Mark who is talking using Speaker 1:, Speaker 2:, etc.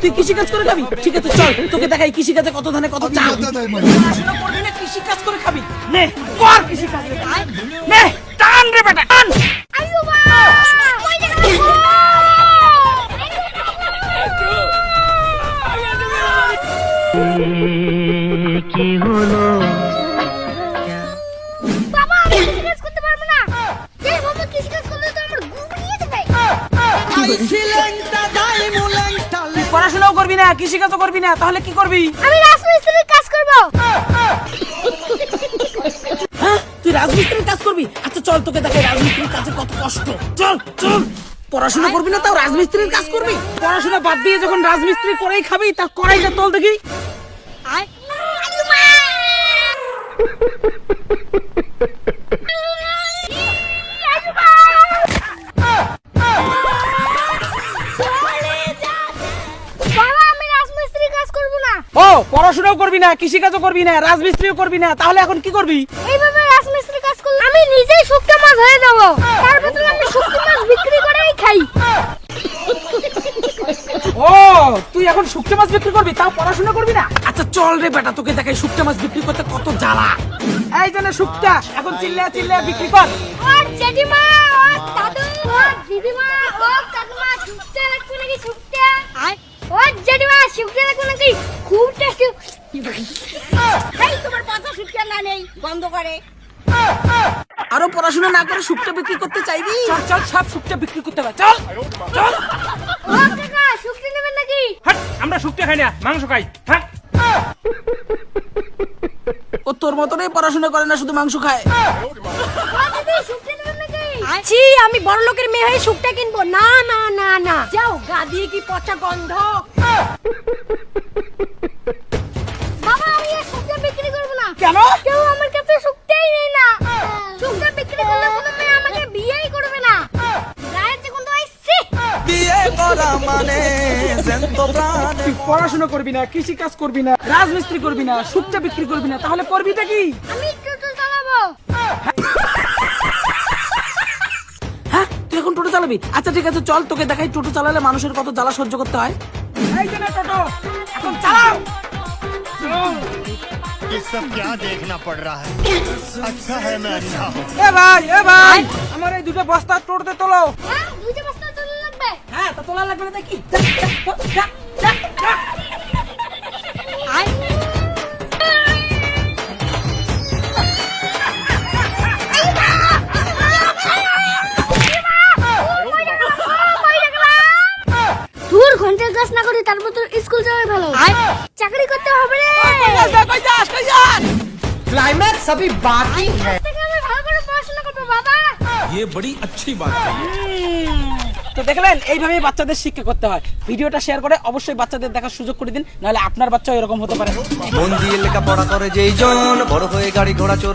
Speaker 1: তুই কৃষি কাজ করে খাবি? ঠিক আছে চল, তোকে দেখাই কৃষি কাজে কত ধানে কত চাল। পড়াশোনা করবি না, কৃষি কাজ করে খাবি। নে কর কৃষি কাজ, নে টান রে বেটা টান।
Speaker 2: কি হলো?
Speaker 3: বাবা আমি কৃষি কাজ করতে পারবো না। এই বাবা কৃষি কাজ করলে তো আমার ঘুম নিয়ে যাবে।
Speaker 1: তুই পড়াশোনাও করবি না, কৃষি কাজও করবি না, তাহলে কি করবি?
Speaker 3: আমি রাজমিস্ত্রির কাজ করব।
Speaker 1: হ্যাঁ তুই রাজমিস্ত্রির কাজ করবি? আচ্ছা চল তোকে দেখাই রাজমিস্ত্রির কাজে কত কষ্ট। চল চল, পড়াশোনা করবি না তাও রাজমিস্ত্রির কাজ করবি? পড়াশোনা বাদ দিয়ে যখন রাজমিস্ত্রি করেই খাবি, তার কড়াইটা তোল দেখি।
Speaker 3: বাবা আমি রাজমিস্ত্রির কাজ করব না।
Speaker 1: ও পড়াশোনাও করবি না, কৃষি কাজও করবি না, রাজমিস্ত্রিও করবি না, তাহলে এখন কি করবি?
Speaker 3: এইভাবে রাজমিস্ত্রির কাজ করলে আমি নিজেই শুকনো মাছ হয়ে যাব। তার বদলে আমি শুকনো মাছ বিক্রি করেই খাই।
Speaker 1: ও তুই এখন শুকনো মাছ বিক্রি করবি, তাও পড়াশোনা করবি না? আচ্ছা চল রে বেটা, তোকে দেখাই শুকনো মাছ বিক্রি করতে কত জ্বালা। এই জন্য শুকটা এখন চিল্লা চিল্লা বিক্রি কর।
Speaker 3: ও জেঠিমা, ও দাদু, ও দিদিমা, ও কাকিমা, শুকতে লাগবে নাকি শুকতে? ও জেঠিমা শুকতে লাগবে নাকি? খুব টেস্টি। এই তোমার পাতা শুকতে না নেই, বন্ধ করে।
Speaker 1: আরো পড়াশোনা না করে শুকটা বিক্রি করতে চাইবি? চল চল, সব শুকটা বিক্রি করতে হবে, চল চল।
Speaker 3: ও কাকা শুকতে নেবেন নাকি?
Speaker 4: হাট, আমরা শুক্তো খাই না, মাংস খাই। হাট।
Speaker 1: ও তোর মতনই পড়াশোনা করে না, শুধু মাংস খায়।
Speaker 3: ও দিদি শুকতে নেবেন নাকি?
Speaker 5: ছি আমি বড় লোকের মেয়ে হয়ে শুকটা কিনবো না না না না। যাও গা দিয়ে কি পচা গন্ধ।
Speaker 3: বাবা আমি আর শুকতে বিক্রি করব না।
Speaker 1: কেন?
Speaker 3: কেউ আমার কাছে শুকতেই নেই না। শুকতে বিক্রি করলে কোনো মেয়ে আমাকে বিয়েই করবে না। গায়ের যে গন্ধ আসছে।
Speaker 1: তুই পড়াশোনা করবি না, কৃষি কাজ করবি না, রাজমিস্ত্রি করবি না, শুকটা বিক্রি করবি না, তাহলে করবিটা কি?
Speaker 3: আমি টোটো চালাবো।
Speaker 1: হ্যাঁ তুই এখন টোটো চালাবি? আচ্ছা ঠিক আছে চল, তোকে দেখাই টোটো চালালে মানুষের কত জ্বালা সহ্য করতে হয়। এই যে না টোটো, এখন চালাও।
Speaker 6: ये सब क्या देखना पड़ रहा है? अच्छा है मैं अच्छा हूँ।
Speaker 1: এ ভাই আমার এই দুটো বস্তা টোটোতে তোলো।
Speaker 3: হ্যাঁ দুইটা বস্তা তুলে লাগবে।
Speaker 1: হ্যাঁ তা তোলা লাগবে না দেখি।
Speaker 3: দূর ঘন্টার কাজ না করি তারপর তোর স্কুল যাওয়াই ভালো। চাকরি করতে হবে রে।
Speaker 1: কই যাস?
Speaker 2: क्लाइमैक्स अभी बाकी है।
Speaker 3: আজ থেকে আমি ভালো করে পড়াশোনা করবো বাবা।
Speaker 7: ये बड़ी अच्छी बात है।
Speaker 1: তো দেখলেন এইভাবে বাচ্চাদের শিক্ষা করতে হয়। ভিডিওটা শেয়ার করে অবশ্যই বাচ্চাদের দেখার সুযোগ করে দিন, নাহলে আপনার বাচ্চাও এরকম হতে পারে।
Speaker 8: মন দিয়ে লেখাপড়া করে যেই জন বড় হয়ে গাড়ি ঘোড়া চড়বে।